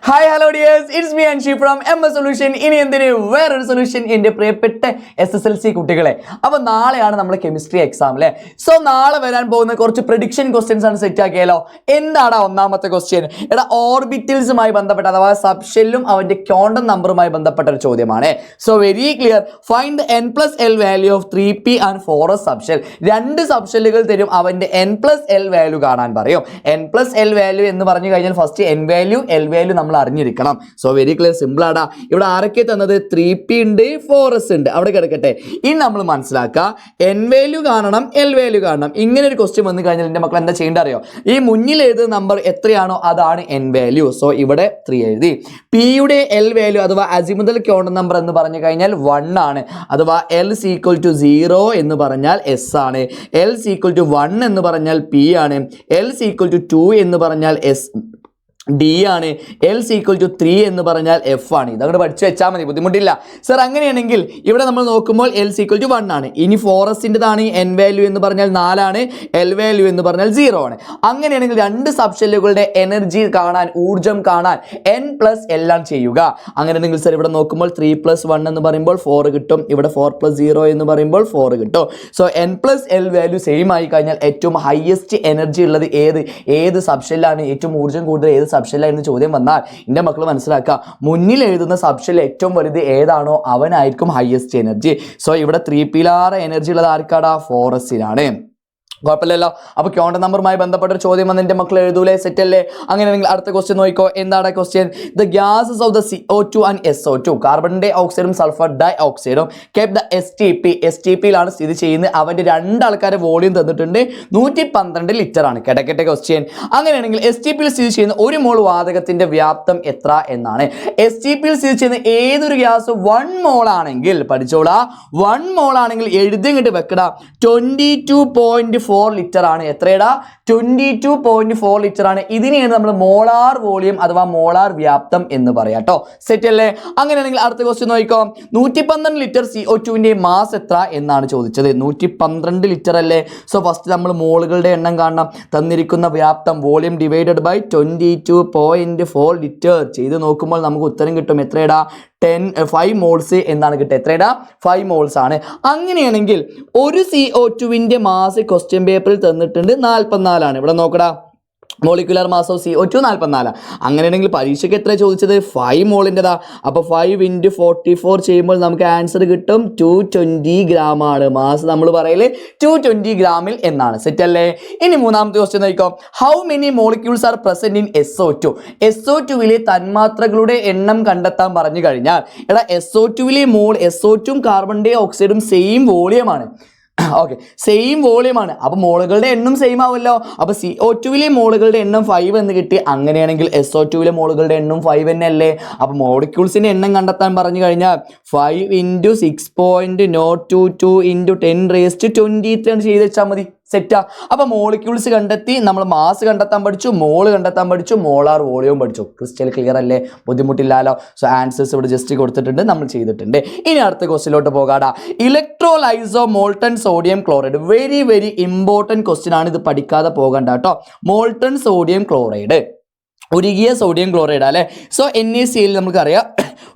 Hi hello dears, it's me Anshi from MS solution. ഇനി എന്തിന് വേറൊരു സൊല്യൂഷൻ എൻ്റെ പ്രിയപ്പെട്ട SSLC കുട്ടികളെ. അപ്പോൾ നാളെയാണ് നമ്മൾ കെമിസ്ട്രി എക്സാം അല്ലേ. സോ നാളെ വരാൻ പോകുന്ന കുറച്ച് പ്രെഡിക്ഷൻ ക്വസ്റ്റ്യൻസ് ആണ് സെറ്റ് ആക്കിയാലോ. എന്താണ് ഒന്നാമത്തെ ക്വസ്റ്റ്യൻ? എടാ, ഓർബിറ്റൽസുമായി ബന്ധപ്പെട്ട അഥവാ സബ്ഷെല്ലും അവൻ്റെ ക്വാണ്ടം നമ്പറുമായി ബന്ധപ്പെട്ട ഒരു ചോദ്യമാണ്. So very clear. Find the n+l value of 3p and 4s subshell. രണ്ട് സബ്ഷെല്ലുകൾ തരും, അവൻ്റെ n+l വാല്യൂ കാണാൻ പറയും. n+l വാല്യൂ എന്ന് പറഞ്ഞു കഴിഞ്ഞാൽ first n value l value നമ്മൾ അറിഞ്ഞിരിക്കണം. സോ വെരി ക്ലിയർ, സിമ്പിൾ ആടാ. ഇവിടെ ആരൊക്കെ തന്നത്? 3p ഉണ്ട്, 4s ഉണ്ട്, അവിടെ കിടക്കട്ടെ. ഇനി നമ്മൾ മനസ്സിലാക്കുക, n വാല്യൂ കാണണം, l വാല്യൂ കാണണം. ഇങ്ങനെ ഒരു ക്വസ്റ്റ്യൻ വന്നു കഴിഞ്ഞാൽ എൻ്റെ മക്കൾ എന്താ ചെയ്യേണ്ട അറിയോ? ഈ മുന്നിൽ എഴുതുന്ന നമ്പർ എത്രയാണോ അതാണ് n വാല്യൂ. സോ ഇവിടെ 3 എഴുതി. p യുടെ l വാല്യൂ അഥവാ അസിമുതൽ ക്വാണ്ടം നമ്പർ എന്ന് പറഞ്ഞു കഴിഞ്ഞാൽ 1 ആണ്. അഥവാ l = 0 എന്ന് പറഞ്ഞാൽ s ആണ്. l = 1 എന്ന് പറഞ്ഞാൽ p ആണ്. l = 2 എന്ന് പറഞ്ഞാൽ d ആണ്. l = 3 എന്ന് പറഞ്ഞാൽ f ആണ്. ഇതങ്ങോട്ട് പഠിച്ചു വെച്ചാൽ മതി, ബുദ്ധിമുട്ടില്ല. സർ അങ്ങനെയാണെങ്കിൽ ഇവിടെ നമ്മൾ നോക്കുമ്പോൾ l = 1 ആണ്. ഇനി 4sൻ്റെതാണ് n വാല്യൂ എന്ന് പറഞ്ഞാൽ 4 ആണ്, l വാല്യൂ എന്ന് പറഞ്ഞാൽ 0 ആണ്. അങ്ങനെയാണെങ്കിൽ രണ്ട് സബ്ഷെല്ലുകളുടെ എനർജി കാണാൻ, ഊർജ്ജം കാണാൻ n+l ആണ് ചെയ്യുക. അങ്ങനെയാണെങ്കിൽ സർ ഇവിടെ നോക്കുമ്പോൾ 3+1 എന്ന് പറയുമ്പോൾ 4 കിട്ടും. ഇവിടെ 4+0 എന്ന് പറയുമ്പോൾ 4 കിട്ടും. സോ n+l വാല്യൂ സെയിം ആയി കഴിഞ്ഞാൽ ഏറ്റവും ഹയസ്റ്റ് എനർജി ഉള്ളത് ഏത് സബ്ഷെല്ലാണ്, ഏറ്റവും ഊർജ്ജം കൂടുതൽ ഏത് സബ്ഷെല്ല എന്ന് ചോദ്യം വന്നാൽ എൻ്റെ മക്കൾ മനസ്സിലാക്കുക, മുന്നിൽ എഴുതുന്ന സബ്ഷെൽ ഏറ്റവും വലുത് ഏതാണോ അവനായിരിക്കും ഹയസ്റ്റ് എനർജി. സോ ഇവിടെ 3p എനർജി ഉള്ളത് ആർക്കാടാ? 4sനാണ്. കുഴപ്പമില്ലല്ലോ. അപ്പോൾ ക്വാണ്ടം നമ്പറുമായി ബന്ധപ്പെട്ട ഒരു ചോദ്യം വന്ന് എൻ്റെ മക്കൾ എഴുതൂലേ? സെറ്റ് അല്ലേ? അങ്ങനെയാണെങ്കിൽ അടുത്ത ക്വസ്റ്റ്യൻ നോക്കിക്കോ. എന്താണ് question? The gases of the CO2 and SO2, carbon ഡൈ ഓക്സൈഡും സൾഫർ ഡൈ ഓക്സൈഡും കെപ് ദ STP-ലാണ് സ്ഥിതി ചെയ്യുന്നത്. അവൻ്റെ രണ്ടാൾക്കാരെ വോളിയം തന്നിട്ടുണ്ട്, 112 ലിറ്റർ ആണ്. കിടക്കട്ടെ ക്വസ്റ്റ്യൻ. അങ്ങനെയാണെങ്കിൽ STP-യിൽ സ്ഥിതി ചെയ്യുന്ന ഒരു മോൾ വാതകത്തിന്റെ വ്യാപ്തം എത്ര എന്നാണ്. STP-യിൽ സ്ഥിതി ചെയ്യുന്ന ഏതൊരു ഗ്യാസ് 1 മോൾ ആണെങ്കിൽ പഠിച്ചോളാ, 1 മോൾ ആണെങ്കിൽ എഴുതിങ്ങോട്ട് വെക്കടാ, 22.4 ലിറ്റർ ആണ്. എത്രയടാ? 22.4 ലിറ്റർ ആണ്. ഇതിനെയാണ് നമ്മൾ മോളാർ വോളിയം അഥവാ മോളാർ വ്യാപ്തം എന്ന് പറയാം കേട്ടോ. സെറ്റ് അല്ലേ? അങ്ങനെയാണെങ്കിൽ അടുത്ത ക്വസ്റ്റ്യൻ നോക്കിക്കോ. 112 ലിറ്റർ CO2വിന്റെ മാസ് എത്ര എന്നാണ് ചോദിച്ചത്. 112 ലിറ്റർ അല്ലേ? സോ ഫസ്റ്റ് നമ്മൾ മോളുകളുടെ എണ്ണം കാണണം. തന്നിരിക്കുന്ന വ്യാപ്തം വോളിയം ഡിവൈഡഡ് ബൈ 22.4 ലിറ്റർ ചെയ്ത് നോക്കുമ്പോൾ നമുക്ക് ഉത്തരം കിട്ടും. എത്രയടാ? 5 മോൾസ് എന്നാണ് കിട്ടുക. എത്രയടാ? 5 മോൾസ് ആണ്. അങ്ങനെയാണെങ്കിൽ ഒരു CO2വിന്റെ മാസ് ക്വസ്റ്റ്യൻ പേപ്പറിൽ തന്നിട്ടുണ്ട് 44 ആണ്. ഇവിടെ നോക്കടാ, മോളിക്കുലർ മാസ് ഓഫ് CO2 44. അങ്ങനെയാണെങ്കിൽ പരീക്ഷയ്ക്ക് എത്ര ചോദിച്ചത്? 5 മോളിൻ്റെതാ. അപ്പോൾ 5 × 44 ചെയ്യുമ്പോൾ നമുക്ക് ആൻസർ കിട്ടും 220 ഗ്രാം ആണ്. മാസ് നമ്മൾ പറയല് 220 ഗ്രാമിൽ എന്നാണ്. സെറ്റ് അല്ലേ? ഇനി മൂന്നാമത്തെ ക്വസ്റ്റ്യൻ നോക്കിക്കോ. How many molecules are present in SO2? SO2വിലെ തന്മാത്രകളുടെ എണ്ണം കണ്ടെത്താൻ പറഞ്ഞു കഴിഞ്ഞാൽ, എടാ SO2വിലെ മോൾ, SO2ഉം കാർബൺ ഡൈ ഓക്സൈഡും സെയിം വോളിയമാണ്. ഓക്കെ, സെയിം വോളിയമാണ്. അപ്പോൾ മോളുകളുടെ എണ്ണം സെയിം ആവുമല്ലോ. അപ്പോൾ CO2വിലെ മോളുകളുടെ എണ്ണം 5 എന്ന് കിട്ടി. അങ്ങനെയാണെങ്കിൽ SO2വിലെ മോളുകളുടെ എണ്ണം 5 തന്നെ അല്ലേ? അപ്പോൾ മോളിക്യൂൾസിൻ്റെ എണ്ണം കണ്ടെത്താൻ പറഞ്ഞു കഴിഞ്ഞാൽ 5 × 6.022 × 10⁻23 ചെയ്ത് വെച്ചാൽ മതി. സെറ്റാ? അപ്പോൾ മോളിക്യൂൾസ് കണ്ടെത്തി, നമ്മൾ മാസ് കണ്ടെത്താൻ പഠിച്ചു, മോള് കണ്ടെത്താൻ പഠിച്ചു, മോളാർ വോളിയം പഠിച്ചു. ക്രിസ്റ്റൽ ക്ലിയർ അല്ലേ? ബുദ്ധിമുട്ടില്ലല്ലോ. സോ ആൻസേഴ്സ് ഇവിടെ ജസ്റ്റ് കൊടുത്തിട്ടുണ്ട്, നമ്മൾ ചെയ്തിട്ടുണ്ട്. ഇനി അടുത്ത ക്വസ്റ്റ്യനിലോട്ട് പോകാടാ. Electrolysis of molten sodium chloride. Very very important question ആണ്, ഇത് പഠിക്കാതെ പോകണ്ട കേട്ടോ. മോൾട്ടൺ സോഡിയം ക്ലോറൈഡ്, ഉരുകിയ സോഡിയം ക്ലോറൈഡ് അല്ലേ? സോ NaCl നമുക്കറിയാം.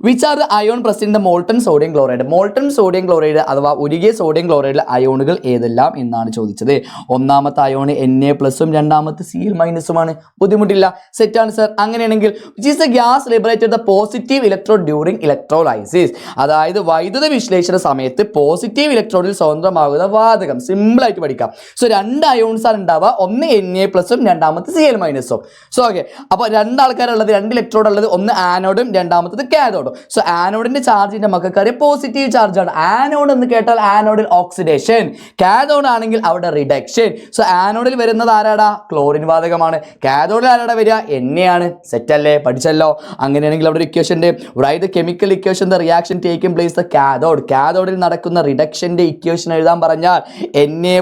Which are the ion present in the molten sodium chloride? Molten sodium chloride അഥവാ ഉരുകിയ സോഡിയം ക്ലോറൈഡിലെ അയോണുകൾ ഏതെല്ലാം എന്നാണ് ചോദിച്ചത്. ഒന്നാമത്തെ അയോൺ Na+ഉം രണ്ടാമത്തെ Cl- ബുദ്ധിമുട്ടില്ല. സെറ്റാണ് സർ. അങ്ങനെയാണെങ്കിൽ which is the gas liberated the positive electrode during electrolysis? അതായത് വൈദ്യുത വിശ്ലേഷണ സമയത്ത് പോസിറ്റീവ് ഇലക്ട്രോഡിൽ സ്വതന്ത്രമാകുന്ന വാതകം. സിമ്പിൾ ആയിട്ട് പഠിക്കാം. സോ രണ്ട് അയോൺസ് ആണ് ഉണ്ടാവുക, ഒന്ന് Na+ഉം രണ്ടാമത്തെ Cl-ഉം. സോ ഓക്കെ, അപ്പോൾ രണ്ടാൾക്കാരുള്ളത്, രണ്ട് ഇലക്ട്രോഡ് ഉള്ളത്, ഒന്ന് ആനോഡും രണ്ടാമത്തത് കാഥോഡും. സോ ആനോഡിന്റെ ചാർജിന്റെ മക്കൾക്കറിയാം പോസിറ്റീവ് ചാർജ് ആണ്. ആനോഡ് എന്ന് കേട്ടാൽ ആനോഡിൽ ഓക്സിഡേഷൻ, കാഥോഡ് ആണെങ്കിൽ അവിടെ റിഡക്ഷൻ. സോ ആനോഡിൽ വരുന്നത് ആരാടാ? ക്ലോറിൻ വാതകമാണ്. കാഥോഡിൽ ആരാടാ വരിക? Na ആണ്. സെറ്റ് അല്ലേ? പഠിച്ചല്ലോ. അങ്ങനെയാണെങ്കിൽ അവിടെ ഒരു ഇക്വേഷൻ ഉണ്ട്. Write the chemical equation the reaction taking place the cathode. കാഥോഡിൽ നടക്കുന്ന റിഡക്ഷന്റെ ഇക്വേഷൻ എഴുതാൻ പറഞ്ഞാൽ Na+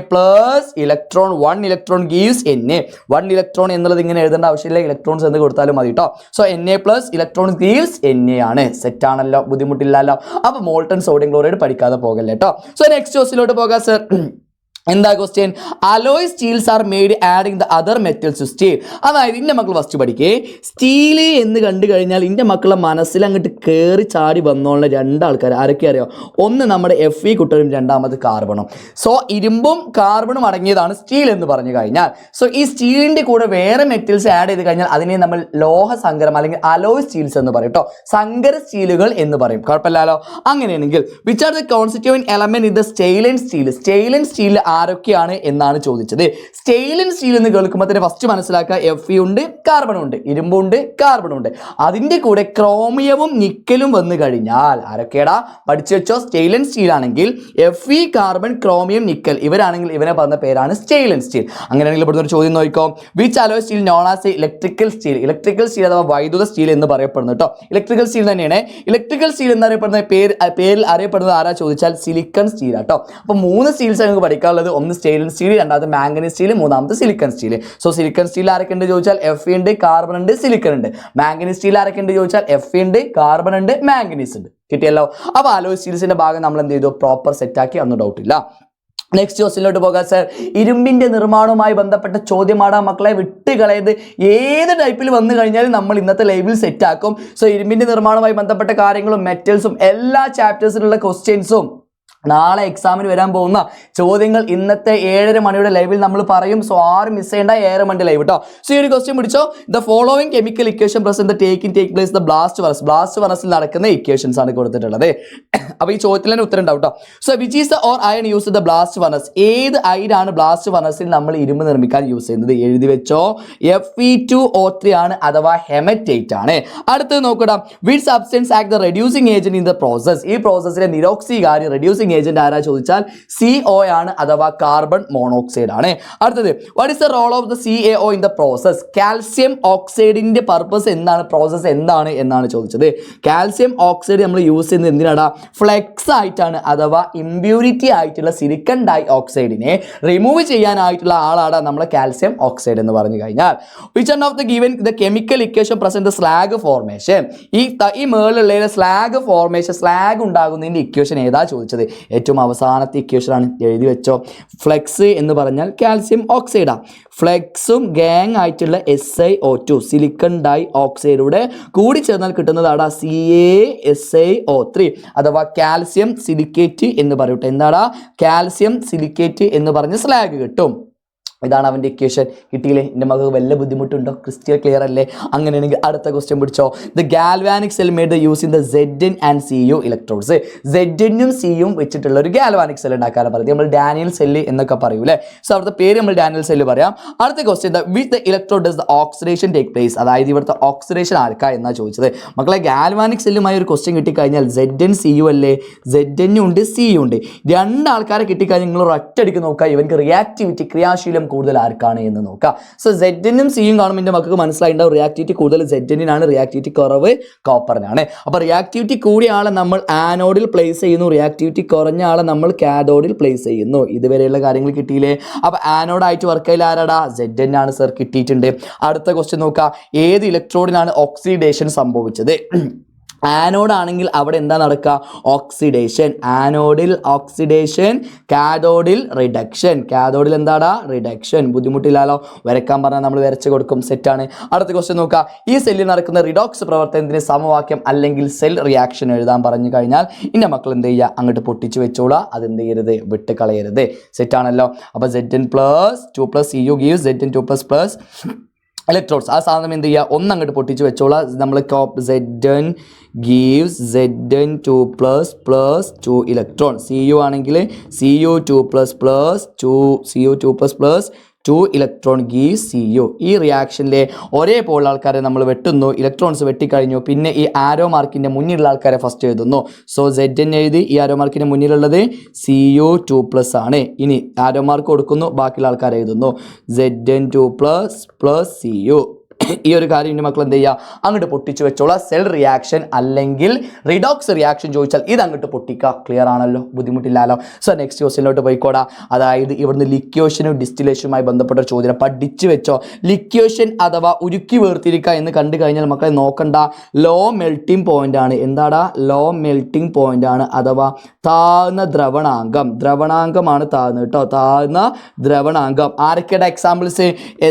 electron 1 electron gives Na. 1 electron എന്നുള്ളത് ഇങ്ങനെ എഴുതേണ്ട ആവശ്യമില്ല, ഇലക്ട്രോൺസ് എന്ന് കൊടുത്താലും മതി കേട്ടോ. So Na+ electron gives Na ആണ്. സെറ്റ് ആണല്ലോ, ബുദ്ധിമുട്ടില്ലല്ലോ. അപ്പോൾ മോൾട്ടൺ സോഡിയം ക്ലോറൈഡ് പഠിക്കാതെ പോകല്ലേ കേട്ടോ. സോ നെക്സ്റ്റ് ക്വസ്റ്റ്യനിലോട്ട് പോകാം സർ. എന്താ question? Alloy steels are made adding the other metals to steel. അതായത് ഇന്റെ മക്കൾ ഫസ്റ്റ് പഠിക്കേ, സ്റ്റീല് എന്ന് കണ്ടു കഴിഞ്ഞാൽ ഇന്റെ മക്കളെ മനസ്സിൽ അങ്ങോട്ട് കയറി ചാടി വന്നോളുന്ന രണ്ടാൾക്കാർ ആരൊക്കെ അറിയോ? ഒന്ന് നമ്മുടെ Fe കുട്ടനും രണ്ടാമത് കാർബണും. സോ ഇരുമ്പും കാർബണും അടങ്ങിയതാണ് സ്റ്റീൽ എന്ന് പറഞ്ഞു കഴിഞ്ഞാൽ. സോ ഈ സ്റ്റീലിന്റെ കൂടെ വേറെ മെറ്റൽസ് ആഡ് ചെയ്ത് കഴിഞ്ഞാൽ അതിനെ നമ്മൾ ലോഹ സങ്കരം അല്ലെങ്കിൽ അലോയ് സ്റ്റീൽസ് എന്ന് പറയും കേട്ടോ. സങ്കര സ്റ്റീലുകൾ എന്ന് പറയും. കുഴപ്പമില്ലല്ലോ. അങ്ങനെയാണെങ്കിൽ which are the constituent element in the stainless steel? Stainless steel ആരൊക്കെയാണ് എന്നാണ് ചോദിച്ചത്. സ്റ്റെയിൻലെസ് സ്റ്റീൽ എന്ന് കേൾക്കുമ്പോൾ തന്നെ ഫസ്റ്റ് മനസ്സിലാക്കുക Fe ഉണ്ട്, കാർബൺ ഉണ്ട്, ഇരുമ്പുണ്ട്, കാർബൺ ഉണ്ട്. അതിന്റെ കൂടെ ക്രോമിയവും നിക്കലും വന്നു കഴിഞ്ഞാൽ ആരൊക്കെയാടാ? പഠിച്ചു വെച്ചോ. സ്റ്റെയിൻലെസ് സ്റ്റീൽ ആണെങ്കിൽ Fe, കാർബൺ, ക്രോമിയം, നിക്കൽ ഇവരാണെങ്കിൽ ഇവനെ പറഞ്ഞ പേരാണ് സ്റ്റെയിൻലെസ് സ്റ്റീൽ. അങ്ങനെയാണെങ്കിൽ ഇവിടുന്ന് ഒരു ചോദ്യം നോക്കിക്കോ. Which alloy steel known as electrical steel? Electrical steel അഥവാ വൈദ്യുത സ്റ്റീൽ എന്ന് പറയപ്പെടുന്നു കേട്ടോ. ഇലക്ട്രിക്കൽ സ്റ്റീൽ തന്നെയാണ്. ഇലക്ട്രിക്കൽ സ്റ്റീൽ എന്നറിയപ്പെടുന്ന പേരിൽ അറിയപ്പെടുന്നത് ആരാ ചോദിച്ചാൽ സിലിക്കൺ സ്റ്റീൽ ആട്ടോ. അപ്പൊ 3 സ്റ്റീൽസ് നമുക്ക് പഠിക്കാനുള്ളത്. ഒന്ന് സ്റ്റെയിൻലെസ് സ്റ്റീൽ, രണ്ടാമത് മാംഗനീസ് സ്റ്റീൽ, മൂന്നാമത് silicon steel. So silicon steel ആരൊക്കെ ഉണ്ട് ചോദിച്ചാൽ Fe ഉണ്ട്, കാർബൺ ഉണ്ട്, സിലിക്കൺ ഉണ്ട്. മാംഗനീസ് സ്റ്റീൽ ആരൊക്കെ ഉണ്ട് ചോദിച്ചാൽ Fe ഉണ്ട്, കാർബൺ ഉണ്ട്, മാംഗനീസ് ഉണ്ട്. കിട്ടിയല്ലോ. അപ്പൊ അലോയ് സ്റ്റീൽസിന്റെ ഭാഗം നമ്മൾ എന്ത് ചെയ്തു? പ്രോപ്പർ സെറ്റ് ആക്കി. ഒന്നും ഡൗട്ട് ഇല്ല. നെക്സ്റ്റ് ക്വസ്റ്റ്യനിലോട്ട് പോകാം സർ. ഇരുമ്പിന്റെ നിർമ്മാണവുമായി ബന്ധപ്പെട്ട ചോദ്യമാണ് മക്കളെ, വിട്ടുകളയത്. ഏത് ടൈപ്പിൽ വന്നു കഴിഞ്ഞാലും നമ്മൾ ഇന്നത്തെ ലൈവിൽ സെറ്റ് ആക്കും. സോ ഇരുമ്പിന്റെ നിർമ്മാണവുമായി ബന്ധപ്പെട്ട കാര്യങ്ങളും മെറ്റൽസും എല്ലാ ചാപ്റ്റേഴ്സിലുള്ള ക്വസ്റ്റ്യൻസും നാളെ എക്സാമിന് വരാൻ പോകുന്ന ചോദ്യങ്ങൾ ഇന്നത്തെ 7:30 മണിയുടെ ലൈവിൽ നമ്മൾ പറയും. സോ ആരും മിസ് ചെയ്യേണ്ട. 7:30 മണി ലൈവ് കേട്ടോ. സോ ഈ ഒരു ക്വസ്റ്റ്യൻ പിടിച്ചോ. The following chemical equation present take place the blast furnace. Blast ഫർണസിൽ നടക്കുന്ന ഇക്വേഷൻസ് ആണ് കൊടുത്തിട്ടുള്ളത്. അപ്പൊ ഈ ചോദ്യത്തിൽ തന്നെ ഉത്തരം ഉണ്ടാവും കേട്ടോ. So which is the or iron use the blast furnace? ഏത് അയിരാണ് ബ്ലാസ്റ്റ് ഫർണസിൽ നമ്മൾ ഇരുമ്പ് നിർമ്മിക്കാൻ യൂസ് ചെയ്യുന്നത്? എഴുതി വെച്ചോ. Fe2O3 ആണ്, അഥവാ ഹെമറ്റേറ്റ് ആണ്. അടുത്തത് നോക്കടാ. Which substance act the reducing agent in the process? ഈ പ്രോസസ്സിലെ നിരോക്സികാരി റെഡ്യൂസിംഗ് ഏജന്റ് ആരാ ചോദിച്ചാൽ CO ആണ്, അഥവാ കാർബൺ മോണോക്സൈഡ് ആണ്. അടുത്തത് what is the role of the CaO in the process? Calcium ഓക്സൈഡിന്റെ പർപ്പസ് എന്താണ്? പ്രോസസ് എന്താണ് എന്നാണ് ചോദിച്ചത്. കാൽസ്യം ഓക്സൈഡ് നമ്മൾ യൂസ് ചെയ്യുന്നത് എന്തിനാടാ? ഫ്ലെക്സ് ആയിട്ടാണ്, അഥവാ ഇമ്പ്യൂരിറ്റി ആയിട്ടുള്ള സിലിക്കൺ ഡൈ ഓക്സൈഡിനെ റിമൂവ് ചെയ്യാനായിട്ടുള്ള ആളാണ് നമ്മളെ കാൽസ്യം ഓക്സൈഡ് എന്ന് പറഞ്ഞു കഴിഞ്ഞാൽ. Which one of the given the chemical equation present slag formation? ഈ മേളിലുള്ള സ്ലാഗ് ഫോർമേഷൻ, സ്ലാഗ് ഉണ്ടാകുന്നതിന്റെ ഇക്വേഷൻ ഏതാ ചോദിച്ചത്? ഏറ്റവും അവസാനത്തെ ഇക്വേഷൻ ആണ്. എഴുതി വെച്ചോ. ഫ്ലെക്സ് എന്ന് പറഞ്ഞാൽ കാൽസ്യം ഓക്സൈഡാ. ഫ്ലെക്സും ഗാങ് ആയിട്ടുള്ള SiO2 സിലിക്കൺ ഡൈ ഓക്സൈഡൂടെ കൂടി ചേർന്നാൽ കിട്ടുന്നതാടാ CaSiO3 അഥവാ കാൽസ്യം സിലിക്കേറ്റ് എന്ന് പറയട്ടെ. എന്താടാ? കാൽസ്യം സിലിക്കേറ്റ് എന്ന് പറഞ്ഞ സ്ലാഗ് കിട്ടും. ഇതാണ് അവൻ്റെ ഇക്വേഷൻ. കിട്ടിയില്ലേ? എൻ്റെ മകൾക്ക് വല്ല ബുദ്ധിമുട്ടുണ്ടോ? ക്രിസ്റ്റൽ ക്ലിയർ അല്ലേ? അങ്ങനെയാണെങ്കിൽ അടുത്ത ക്വസ്റ്റ്യൻ പിടിച്ചോ. The galvanic cell made the use in the Zn and Cu electrodes. Zn-ഉം C-യും വെച്ചിട്ടുള്ള ഒരു ഗാൽവാനിക് സെൽ ഉണ്ടാക്കാനാണ് പറയുന്നത്. നമ്മൾ ഡാനിയൽ സെല്ല് എന്നൊക്കെ പറയൂലേ. സോ അവിടുത്തെ പേര് നമ്മൾ ഡാനിയൽ സെല്ല് പറയാം. അടുത്ത question, with the electrode does the oxidation take place? അതായത് ഇവിടുത്തെ ഓക്സിഡേഷൻ ആർക്കാ എന്നാ ചോദിച്ചത്. മക്കളെ ഗാൽവാനിക് സെല്ലുമായി ഒരു ക്വസ്റ്റ്യൻ കിട്ടിക്കഴിഞ്ഞാൽ Zn Cu അല്ലേ? Zn ഉണ്ട്, C-യും ഉണ്ട്. രണ്ടാൾക്കാരെ കിട്ടിക്കഴിഞ്ഞാൽ നിങ്ങൾ ഒറ്റയടിക്ക് നോക്കുക, ഇവർക്ക് റിയാക്ടിവിറ്റി ക്രിയാശീലം കൂടുതൽ ആർക്കാണ് എന്ന് നോക്കാം. സോ Zn-ഉം C-യും കാണുമ്പോൾ എൻ്റെ മക്കൾക്ക് മനസ്സിലായിട്ടുണ്ടാവും റിയാക്ടിവിറ്റി കൂടുതൽ Zn-നാണ്, റിയാക്ടിവിറ്റി കുറവ് കോപ്പറിനാണ്. അപ്പോൾ റിയാക്ടിവിറ്റി കൂടിയ ആളെ നമ്മൾ ആനോഡിൽ പ്ലേസ് ചെയ്യുന്നു, റിയാക്ടിവിറ്റി കുറഞ്ഞ ആളെ നമ്മൾ കാഥോഡിൽ പ്ലേസ് ചെയ്യുന്നു. ഇതുവരെയുള്ള കാര്യങ്ങൾ കിട്ടിയില്ലേ? അപ്പോൾ ആനോഡായിട്ട് വർക്ക് ചെയ്യൽ ആരാടാ? Zn ആണ് സർ. കിട്ടിയിട്ടുണ്ട്. അടുത്ത ക്വസ്റ്റ്യൻ നോക്കാം. ഏത് ഇലക്ട്രോഡിനാണ് ഓക്സിഡേഷൻ സംഭവിച്ചത്? ആനോഡ് ആണെങ്കിൽ അവിടെ എന്താ നടക്കുക? ഓക്സിഡേഷൻ. ആനോഡിൽ ഓക്സിഡേഷൻ, കാഥോഡിൽ റിഡക്ഷൻ. കാഥോഡിൽ എന്താടാ? റിഡക്ഷൻ. ബുദ്ധിമുട്ടില്ലാലോ? വരക്കാൻ പറഞ്ഞാൽ നമ്മൾ വരച്ച് കൊടുക്കും. സെറ്റാണ്. അടുത്ത ക്വസ്റ്റ്യൻ നോക്കുക. ഈ സെല്ലിൽ നടക്കുന്ന റിഡോക്സ് പ്രവർത്തനത്തിന് സമവാക്യം അല്ലെങ്കിൽ സെൽ റിയാക്ഷൻ എഴുതാൻ പറഞ്ഞു കഴിഞ്ഞാൽ ഇന്ന മക്കൾ എന്ത് ചെയ്യുക? അങ്ങോട്ട് പൊട്ടിച്ച് വെച്ചോളാം. അതെന്ത് ചെയ്യരുത്? വിട്ട് കളയരുത്. സെറ്റാണല്ലോ? അപ്പോൾ Zn+2 + Cu gives Zn2++ electrodes. ആ സാധനം എന്ത് ചെയ്യുക? ഒന്ന് അങ്ങോട്ട് പൊട്ടിച്ച് വെച്ചോളാം. നമ്മൾ Zn gives Zn2++ 2 electron. Cu ആണെങ്കിൽ Cu2++ 2 ഇലക്ട്രോൺ ഗീവ്സ് Cu. ഈ റിയാക്ഷനിലെ ഒരേ പോലുള്ള ആൾക്കാരെ നമ്മൾ വെട്ടുന്നു. ഇലക്ട്രോൺസ് വെട്ടിക്കഴിഞ്ഞു. പിന്നെ ഈ ആരോ മാർക്കിൻ്റെ മുന്നിലുള്ള ആൾക്കാരെ ഫസ്റ്റ് എഴുതുന്നു. സോ Zn എഴുതി. ഈ ആരോ മാർക്കിൻ്റെ മുന്നിലുള്ളത് Cu2+ ആണ്. ഇനി ആരോ മാർക്ക് കൊടുക്കുന്നു, ബാക്കിയുള്ള ആൾക്കാരെ എഴുതുന്നു. Zn2++ Cu. ഈ ഒരു കാര്യം ഇനി മക്കൾ എന്ത് ചെയ്യുക, അങ്ങോട്ട് പൊട്ടിച്ചു വെച്ചോളാം. സെൽ റിയാക്ഷൻ അല്ലെങ്കിൽ റിഡോക്സ് റിയാക്ഷൻ ചോദിച്ചാൽ ഇത് അങ്ങോട്ട് പൊട്ടിക്കുക. ക്ലിയർ ആണല്ലോ, ബുദ്ധിമുട്ടില്ലല്ലോ. So next ക്വസ്റ്റ്യനിലോട്ട് പോയിക്കോടാ. അതായത് ഇവിടുന്ന് ലിക്വേഷനും ഡിസ്റ്റിലേഷനുമായി ബന്ധപ്പെട്ട ഒരു ചോദ്യം പഠിച്ചു വെച്ചോ. ലിക്വേഷൻ അഥവാ ഉരുക്കി വേർതിരിക്കുക എന്ന് കണ്ടു കഴിഞ്ഞാൽ മക്കളെ നോക്കണ്ട, ലോ മെൽറ്റിംഗ് പോയിന്റ് ആണ്. എന്താടാ, ലോ മെൽറ്റിംഗ് പോയിന്റ് ആണ് അഥവാ താഴ്ന്ന ദ്രവണാങ്കം. ദ്രവണാങ്കമാണ് താഴ്ന്ന കേട്ടോ, താഴ്ന്ന ദ്രവണാങ്കം. ആരൊക്കെയുടെ എക്സാമ്പിൾസ്?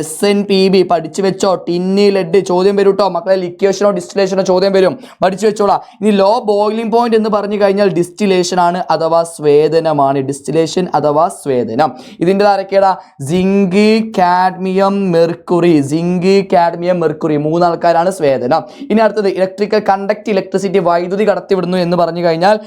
SNPB പഠിച്ചു വെച്ചോ. ടിന്നി ലെഡ് ചോദ്യം വരും കേട്ടോ മക്കളെ. ലിക്വേഷനോ ഡിസ്റ്റിലേഷനോ ചോദ്യം വരും, പഠിച്ചു വെച്ചോളാം. ഇനി ലോ ബോയിലിംഗ് പോയിന്റ് എന്ന് പറഞ്ഞു കഴിഞ്ഞാൽ ഡിസ്റ്റിലേഷൻ ആണ് അഥവാ സ്വേദനമാണ്. ഡിസ്റ്റിലേഷൻ അഥവാ സ്വേദനം. ഇതിൻ്റെ ആരൊക്കെയാടാ? Zinc, cadmium, mercury. Zinc, cadmium, mercury മൂന്നാൾക്കാരാണ് സ്വേദനം. ഇനി അടുത്തത് ഇലക്ട്രിക്കൽ കണ്ടക്ട്, ഇലക്ട്രിസിറ്റി വൈദ്യുതി കടത്തിവിടുന്നു എന്ന് പറഞ്ഞു കഴിഞ്ഞാൽ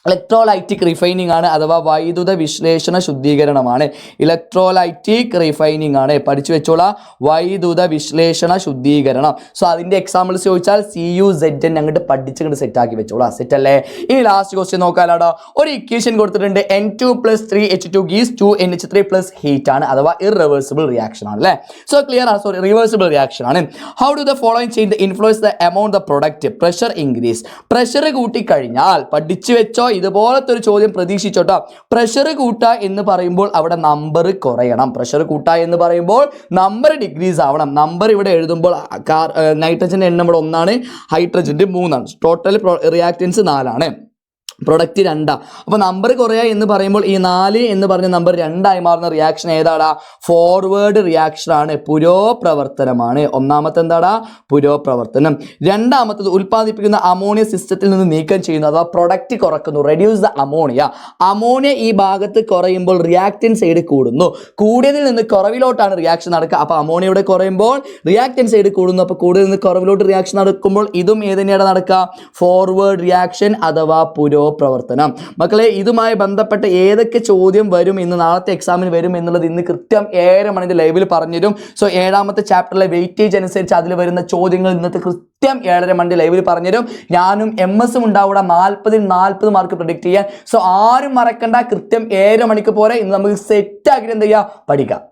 ഇലക്ട്രോലൈറ്റിക് റിഫൈനിങ് ആണ് അഥവാ വൈദ്യുത വിശ്ലേഷണ ശുദ്ധീകരണമാണ്. ഇലക്ട്രോലൈറ്റിക് റിഫൈനിങ് ആണ്, പഠിച്ചു വെച്ചോളാം. വൈദ്യുത വിശ്ലേഷണ ശുദ്ധീകരണം. സോ അതിൻ്റെ എക്സാമ്പിൾസ് ചോദിച്ചാൽ CUZN അങ്ങോട്ട് പഠിച്ചങ്ങോട്ട് സെറ്റ് ആക്കി വെച്ചോളാം. സെറ്റ് അല്ലേ? ഇനി ലാസ്റ്റ് ക്വസ്റ്റ്യൻ നോക്കാനാടോ. ഒരു ഇക്വേഷൻ കൊടുത്തിട്ടുണ്ട്, N2 + 3H2 gives 2NH3 + heat ആണ് അഥവാ ഇറവേഴ്സിബിൾ റിയാക്ഷൻ ആണ് അല്ലേ? സോ ക്ലിയർ ആണ്, സോറി റിവേഴ്സിബിൾ റിയാക്ഷൻ ആണ്. How do the following change the influence the amount the product? Pressure increase. Pressure കൂട്ടിക്കഴിഞ്ഞാൽ പഠിച്ചു വെച്ചോ, ഇതുപോലത്തെ ഒരു ചോദ്യം പ്രതീക്ഷിച്ചോട്ടോ. പ്രഷർ കൂട്ടുക എന്ന് പറയുമ്പോൾ അവിടെ നമ്പർ കുറയണം. പ്രഷർ കൂട്ടുക എന്ന് പറയുമ്പോൾ നമ്പർ ഡിക്രീസ് ആവണം. നമ്പർ ഇവിടെ എഴുതുമ്പോൾ നൈട്രജൻ്റെ എണ്ണം ഇവിടെ 1 ആണ്, ഹൈഡ്രജൻ്റെ 3 ആണ്, ടോട്ടൽ റിയാക്റ്റൻസ് 4 ആണ്, പ്രൊഡക്റ്റ് 2. അപ്പോൾ നമ്പർ കുറയുക എന്ന് പറയുമ്പോൾ ഈ 4 എന്ന് പറഞ്ഞ നമ്പർ 2 ആയി മാറുന്ന റിയാക്ഷൻ ഏതാടാ? ഫോർവേഡ് റിയാക്ഷൻ ആണ്, പുരോപ്രവർത്തനമാണ്. ഒന്നാമത്തെ എന്താടാ? പുരോപ്രവർത്തനം. രണ്ടാമത്തത് ഉൽപ്പാദിപ്പിക്കുന്ന അമോണിയ സിസ്റ്റത്തിൽ നിന്ന് നീക്കം ചെയ്യുന്നു അഥവാ പ്രൊഡക്റ്റ് കുറക്കുന്നു, റെഡ്യൂസ് ദ അമോണിയ. അമോണിയ ഈ ഭാഗത്ത് കുറയുമ്പോൾ റിയാക്റ്റൻ സൈഡ് കൂടുന്നു. കൂടിയതിൽ നിന്ന് കുറവിലോട്ടാണ് റിയാക്ഷൻ നടക്കുക. അപ്പോൾ അമോണിയയുടെ കുറയുമ്പോൾ റിയാക്റ്റൻ സൈഡ് കൂടുന്നു. അപ്പോൾ കൂടുതൽ നിന്ന് കുറവിലോട്ട് റിയാക്ഷൻ നടക്കുമ്പോൾ ഇതും ഏതിനെയാണ് നടക്കുക? ഫോർവേഡ് റിയാക്ഷൻ അഥവാ പ്രവർത്തനം. മക്കളെ, ഇതുമായി ബന്ധപ്പെട്ട ഏതൊക്കെ ചോദ്യം വരും ഇന്ന് നാളത്തെ എക്സാമിന് വരും എന്നുള്ളത് ഇന്ന് കൃത്യം 7 മണിന്റെ ലൈവിൽ പറഞ്ഞുതരും. സോ 7ാമത്തെ ചാപ്റ്ററിലെ വെയിറ്റേജ് അനുസരിച്ച് അതിൽ വരുന്ന ചോദ്യങ്ങൾ ഇന്നത്തെ കൃത്യം 7:30 മണിന്റെ ലൈവിൽ പറഞ്ഞുതരും. ഞാനും MS ഉണ്ടാവുക 40-ൽ 40 മാർക്ക് പ്രെഡിക്റ്റ് ചെയ്യാൻ. സോ ആരും മറക്കണ്ട, കൃത്യം 7 മണിക്ക് പോരെ ഇന്ന് നമുക്ക് സെറ്റ് ആക്കിയിട്ട് എന്ത് ചെയ്യുക, പഠിക്കാം.